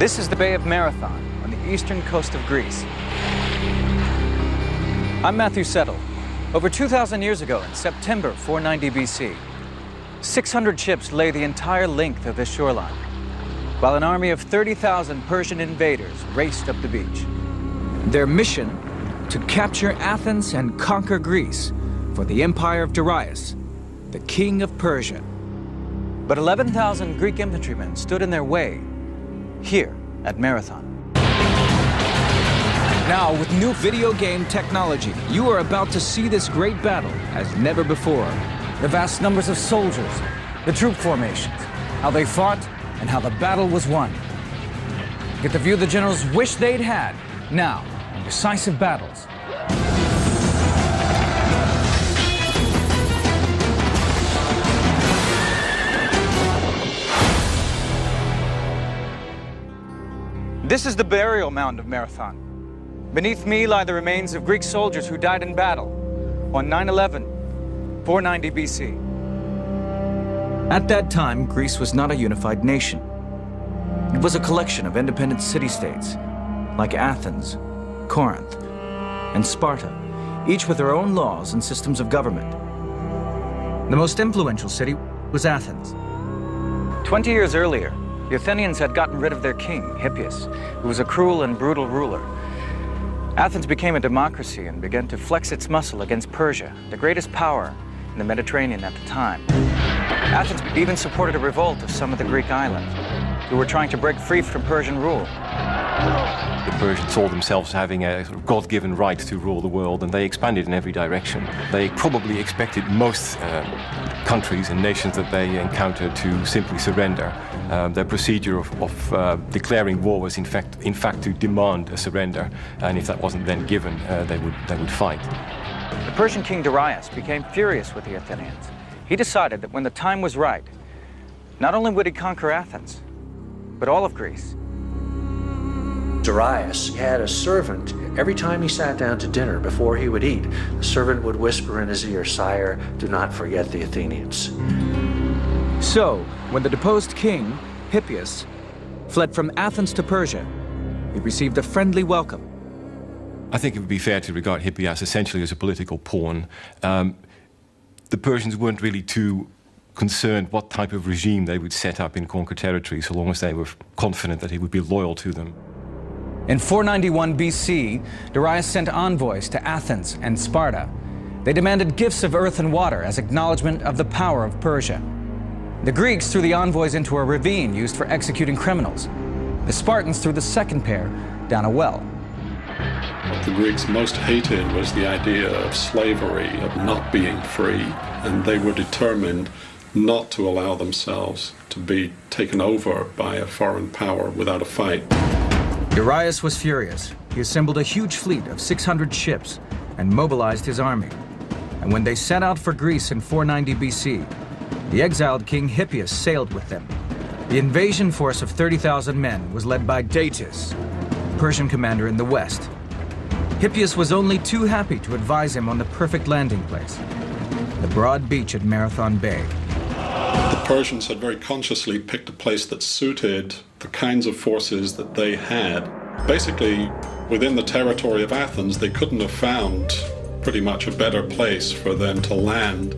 This is the Bay of Marathon on the eastern coast of Greece. I'm Matthew Settle. Over 2,000 years ago, in September 490 BC, 600 ships lay the entire length of the shoreline, while an army of 30,000 Persian invaders raced up the beach. Their mission? To capture Athens and conquer Greece for the empire of Darius, the king of Persia. But 11,000 Greek infantrymen stood in their way here at Marathon. Now, with new video game technology, you are about to see this great battle as never before. The vast numbers of soldiers, the troop formations, how they fought, and how the battle was won. Get the view the generals wish they'd had now in decisive battles. This is the burial mound of Marathon. Beneath me lie the remains of Greek soldiers who died in battle on 9/11, 490 BC. At that time, Greece was not a unified nation. It was a collection of independent city-states, like Athens, Corinth, and Sparta, each with their own laws and systems of government. The most influential city was Athens. 20 years earlier, the Athenians had gotten rid of their king, Hippias, who was a cruel and brutal ruler. Athens became a democracy and began to flex its muscle against Persia, the greatest power in the Mediterranean at the time. Athens even supported a revolt of some of the Greek islands, who were trying to break free from Persian rule. The Persians saw themselves having a sort of God-given right to rule the world, and they expanded in every direction. They probably expected most countries and nations that they encountered to simply surrender. Their procedure of declaring war was in fact to demand a surrender, and if that wasn't then given, they would fight. The Persian king Darius became furious with the Athenians. He decided that when the time was right, not only would he conquer Athens, but all of Greece. Darius had a servant. Every time he sat down to dinner, before he would eat, the servant would whisper in his ear, "Sire, do not forget the Athenians." So, when the deposed king, Hippias, fled from Athens to Persia, he received a friendly welcome. I think it would be fair to regard Hippias essentially as a political pawn. The Persians weren't really too concerned what type of regime they would set up in conquered territory, so long as they were confident that he would be loyal to them. In 491 BC, Darius sent envoys to Athens and Sparta. They demanded gifts of earth and water as acknowledgement of the power of Persia. The Greeks threw the envoys into a ravine used for executing criminals. The Spartans threw the second pair down a well. What the Greeks most hated was the idea of slavery, of not being free, and they were determined not to allow themselves to be taken over by a foreign power without a fight. Darius was furious. He assembled a huge fleet of 600 ships and mobilized his army. And when they set out for Greece in 490 BC, the exiled king Hippias sailed with them. The invasion force of 30,000 men was led by Datis, Persian commander in the west. Hippias was only too happy to advise him on the perfect landing place, the broad beach at Marathon Bay. The Persians had very consciously picked a place that suited the kinds of forces that they had. Basically, within the territory of Athens, they couldn't have found pretty much a better place for them to land.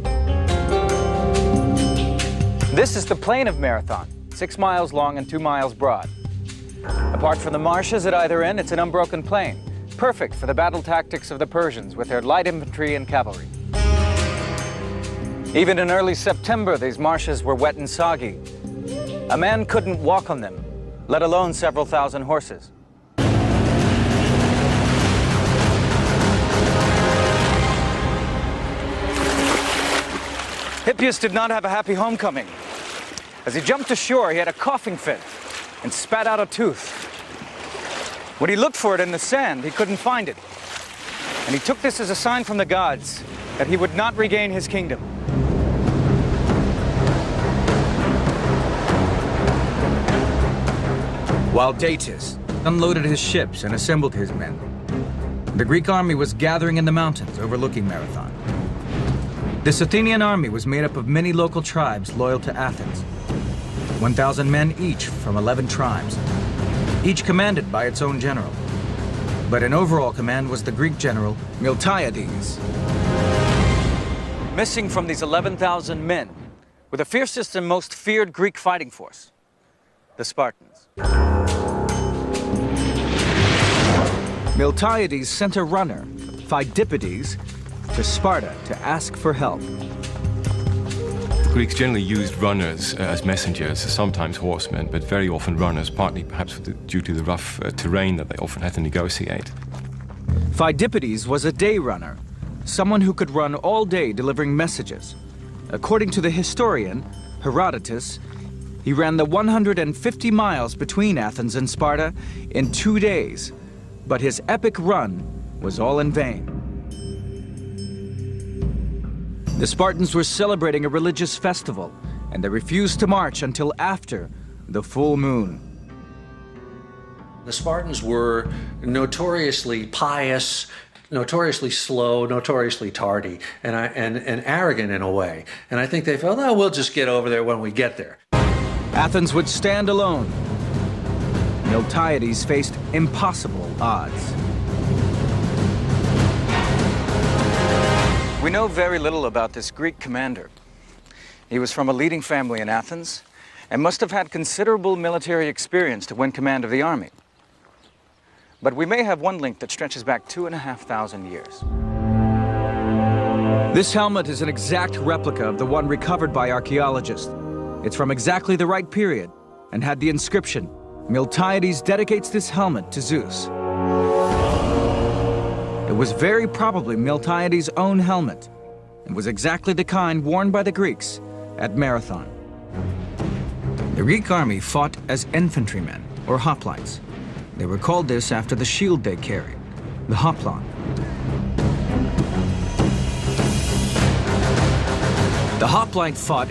This is the plain of Marathon, 6 miles long and 2 miles broad. Apart from the marshes at either end, it's an unbroken plain, perfect for the battle tactics of the Persians with their light infantry and cavalry. Even in early September, these marshes were wet and soggy. A man couldn't walk on them, let alone several thousand horses. Hippias did not have a happy homecoming. As he jumped ashore, he had a coughing fit and spat out a tooth. When he looked for it in the sand, he couldn't find it. And he took this as a sign from the gods that he would not regain his kingdom. While Datis unloaded his ships and assembled his men, the Greek army was gathering in the mountains overlooking Marathon. This Athenian army was made up of many local tribes loyal to Athens, 1,000 men each from 11 tribes. each commanded by its own general. But in overall command was the Greek general Miltiades. Missing from these 11,000 men were the fiercest and most feared Greek fighting force, the Spartans. Miltiades sent a runner, Phidippides, to Sparta to ask for help. The Greeks generally used runners as messengers, sometimes horsemen, but very often runners, partly perhaps due to the rough terrain that they often had to negotiate. Phidippides was a day runner, someone who could run all day delivering messages. According to the historian Herodotus, he ran the 150 miles between Athens and Sparta in 2 days, but his epic run was all in vain. The Spartans were celebrating a religious festival, and they refused to march until after the full moon. The Spartans were notoriously pious, notoriously slow, notoriously tardy, and arrogant in a way. And I think they felt, oh, we'll just get over there when we get there. Athens would stand alone. Miltiades faced impossible odds. We know very little about this Greek commander. He was from a leading family in Athens and must have had considerable military experience to win command of the army. But we may have one link that stretches back 2,500 years. This helmet is an exact replica of the one recovered by archaeologists. It's from exactly the right period and had the inscription, "Miltiades dedicates this helmet to Zeus." It was very probably Miltiades' own helmet and was exactly the kind worn by the Greeks at Marathon. The Greek army fought as infantrymen, or hoplites. They were called this after the shield they carried, the hoplon. The hoplite fought